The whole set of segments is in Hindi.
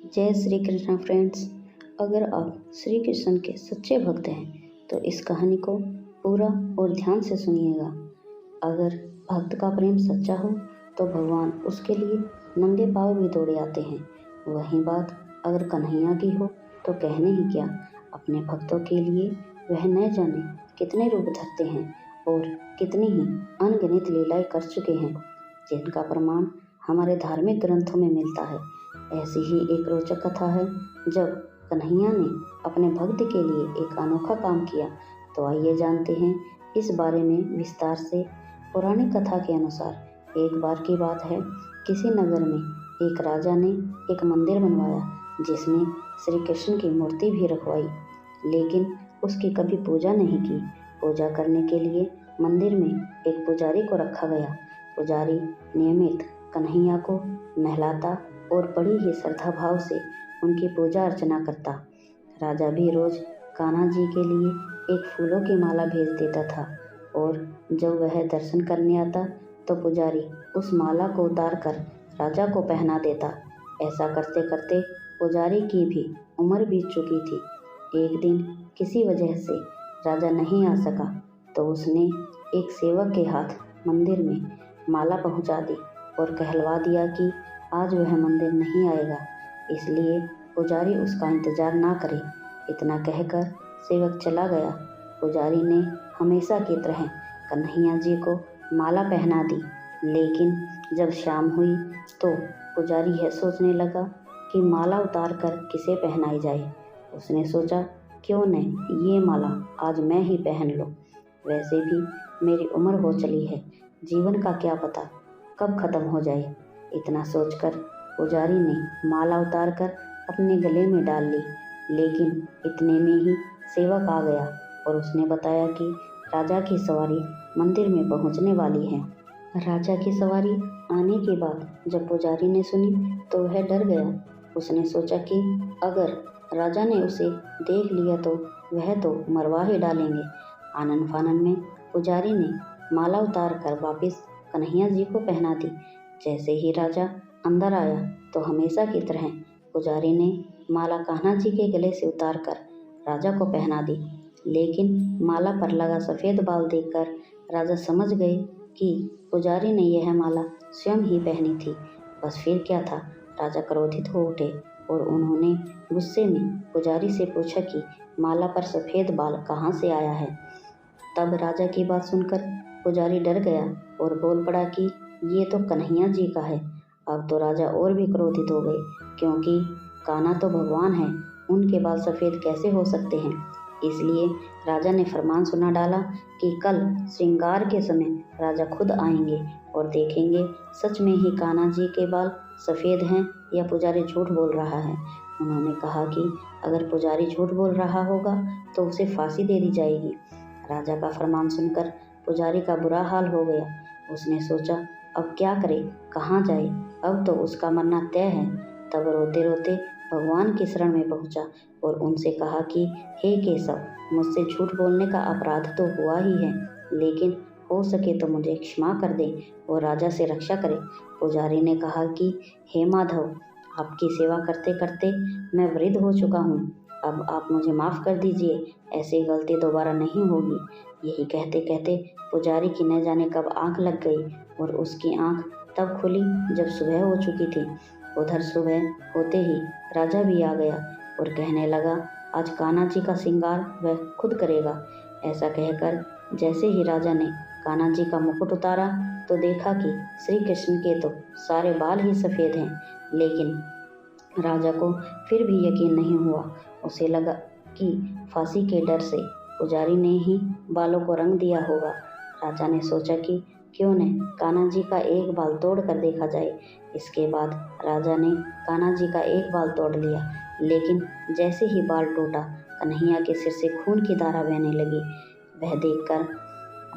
जय श्री कृष्ण फ्रेंड्स। अगर आप श्री कृष्ण के सच्चे भक्त हैं तो इस कहानी को पूरा और ध्यान से सुनिएगा। अगर भक्त का प्रेम सच्चा हो तो भगवान उसके लिए नंगे पांव भी दौड़े आते हैं। वहीं बात अगर कन्हैया की हो तो कहने ही क्या, अपने भक्तों के लिए वह न जाने कितने रूप धरते हैं और कितनी ही अनगिनत लीलाएं कर चुके हैं, जिनका प्रमाण हमारे धार्मिक ग्रंथों में मिलता है। ऐसी ही एक रोचक कथा है जब कन्हैया ने अपने भक्त के लिए एक अनोखा काम किया। तो आइए जानते हैं इस बारे में विस्तार से। पौराणिक कथा के अनुसार एक बार की बात है, किसी नगर में एक राजा ने एक मंदिर बनवाया जिसमें श्री कृष्ण की मूर्ति भी रखवाई, लेकिन उसकी कभी पूजा नहीं की। पूजा करने के लिए मंदिर में एक पुजारी को रखा गया। पुजारी नियमित कन्हैया को नहलाता और बड़ी ही श्रद्धा भाव से उनकी पूजा अर्चना करता। राजा भी रोज कान्हा जी के लिए एक फूलों की माला भेज देता था और जब वह दर्शन करने आता तो पुजारी उस माला को उतार कर राजा को पहना देता। ऐसा करते करते पुजारी की भी उम्र बीत चुकी थी। एक दिन किसी वजह से राजा नहीं आ सका तो उसने एक सेवक के हाथ मंदिर में माला पहुंचा दी और कहलवा दिया कि आज वह मंदिर नहीं आएगा, इसलिए पुजारी उसका इंतजार ना करे। इतना कहकर सेवक चला गया। पुजारी ने हमेशा की तरह कन्हैया जी को माला पहना दी, लेकिन जब शाम हुई तो पुजारी यह सोचने लगा कि माला उतार कर किसे पहनाई जाए। उसने सोचा, क्यों न ये माला आज मैं ही पहन लूं। वैसे भी मेरी उम्र हो चली है, जीवन का क्या पता कब खत्म हो जाए। इतना सोचकर पुजारी ने माला उतार कर अपने गले में डाल ली, लेकिन इतने में ही सेवक आ गया और उसने बताया कि राजा की सवारी मंदिर में पहुंचने वाली है। राजा की सवारी आने की बात जब पुजारी ने सुनी तो वह डर गया। उसने सोचा कि अगर राजा ने उसे देख लिया तो वह तो मरवा ही डालेंगे। आनन फानन में पुजारी ने माला उतार कर वापस कन्हैया जी को पहना दी। जैसे ही राजा अंदर आया तो हमेशा की तरह पुजारी ने माला कान्हा जी के गले से उतार कर राजा को पहना दी, लेकिन माला पर लगा सफ़ेद बाल देखकर राजा समझ गए कि पुजारी ने यह माला स्वयं ही पहनी थी। बस फिर क्या था, राजा क्रोधित हो उठे और उन्होंने गुस्से में पुजारी से पूछा कि माला पर सफ़ेद बाल कहाँ से आया है। तब राजा की बात सुनकर पुजारी डर गया और बोल पड़ा कि ये तो कन्हैया जी का है। अब तो राजा और भी क्रोधित हो गए, क्योंकि कान्हा तो भगवान है, उनके बाल सफ़ेद कैसे हो सकते हैं। इसलिए राजा ने फरमान सुना डाला कि कल श्रृंगार के समय राजा खुद आएंगे और देखेंगे सच में ही कान्हा जी के बाल सफ़ेद हैं या पुजारी झूठ बोल रहा है। उन्होंने कहा कि अगर पुजारी झूठ बोल रहा होगा तो उसे फांसी दे दी जाएगी। राजा का फरमान सुनकर पुजारी का बुरा हाल हो गया। उसने सोचा, अब क्या करे, कहाँ जाए, अब तो उसका मरना तय है। तब रोते रोते भगवान की शरण में पहुंचा और उनसे कहा कि हे केशव, मुझसे झूठ बोलने का अपराध तो हुआ ही है, लेकिन हो सके तो मुझे क्षमा कर दें और राजा से रक्षा करें। पुजारी ने कहा कि हे माधव, आपकी सेवा करते करते मैं वृद्ध हो चुका हूँ, अब आप मुझे माफ़ कर दीजिए, ऐसी गलती दोबारा नहीं होगी। यही कहते कहते पुजारी की न जाने कब आंख लग गई और उसकी आंख तब खुली जब सुबह हो चुकी थी। उधर सुबह होते ही राजा भी आ गया और कहने लगा, आज कान्हा जी का श्रृंगार वह खुद करेगा। ऐसा कहकर जैसे ही राजा ने कान्हा जी का मुकुट उतारा तो देखा कि श्री कृष्ण के तो सारे बाल ही सफ़ेद हैं, लेकिन राजा को फिर भी यकीन नहीं हुआ। उसे लगा कि फांसी के डर से पुजारी ने ही बालों को रंग दिया होगा। राजा ने सोचा कि क्यों न कान्हा जी का एक बाल तोड़ कर देखा जाए। इसके बाद राजा ने कान्हा जी का एक बाल तोड़ लिया, लेकिन जैसे ही बाल टूटा कन्हैया के सिर से खून की धारा बहने लगी। वह देखकर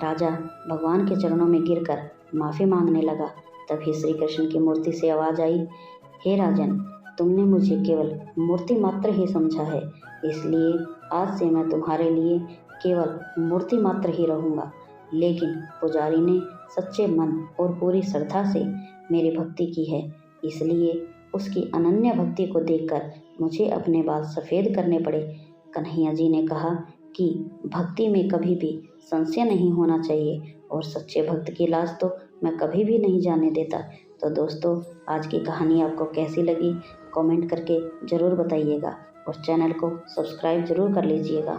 राजा भगवान के चरणों में गिरकर माफ़ी मांगने लगा। तभी श्री कृष्ण की मूर्ति से आवाज़ आई, हे राजन, तुमने मुझे केवल मूर्ति मात्र ही समझा है, इसलिए आज से मैं तुम्हारे लिए केवल मूर्ति मात्र ही रहूँगा। लेकिन पुजारी ने सच्चे मन और पूरी श्रद्धा से मेरी भक्ति की है, इसलिए उसकी अनन्य भक्ति को देखकर मुझे अपने बाल सफ़ेद करने पड़े। कन्हैया जी ने कहा कि भक्ति में कभी भी संशय नहीं होना चाहिए और सच्चे भक्त की लाज तो मैं कभी भी नहीं जाने देता। तो दोस्तों, आज की कहानी आपको कैसी लगी कमेंट करके ज़रूर बताइएगा और चैनल को सब्सक्राइब ज़रूर कर लीजिएगा।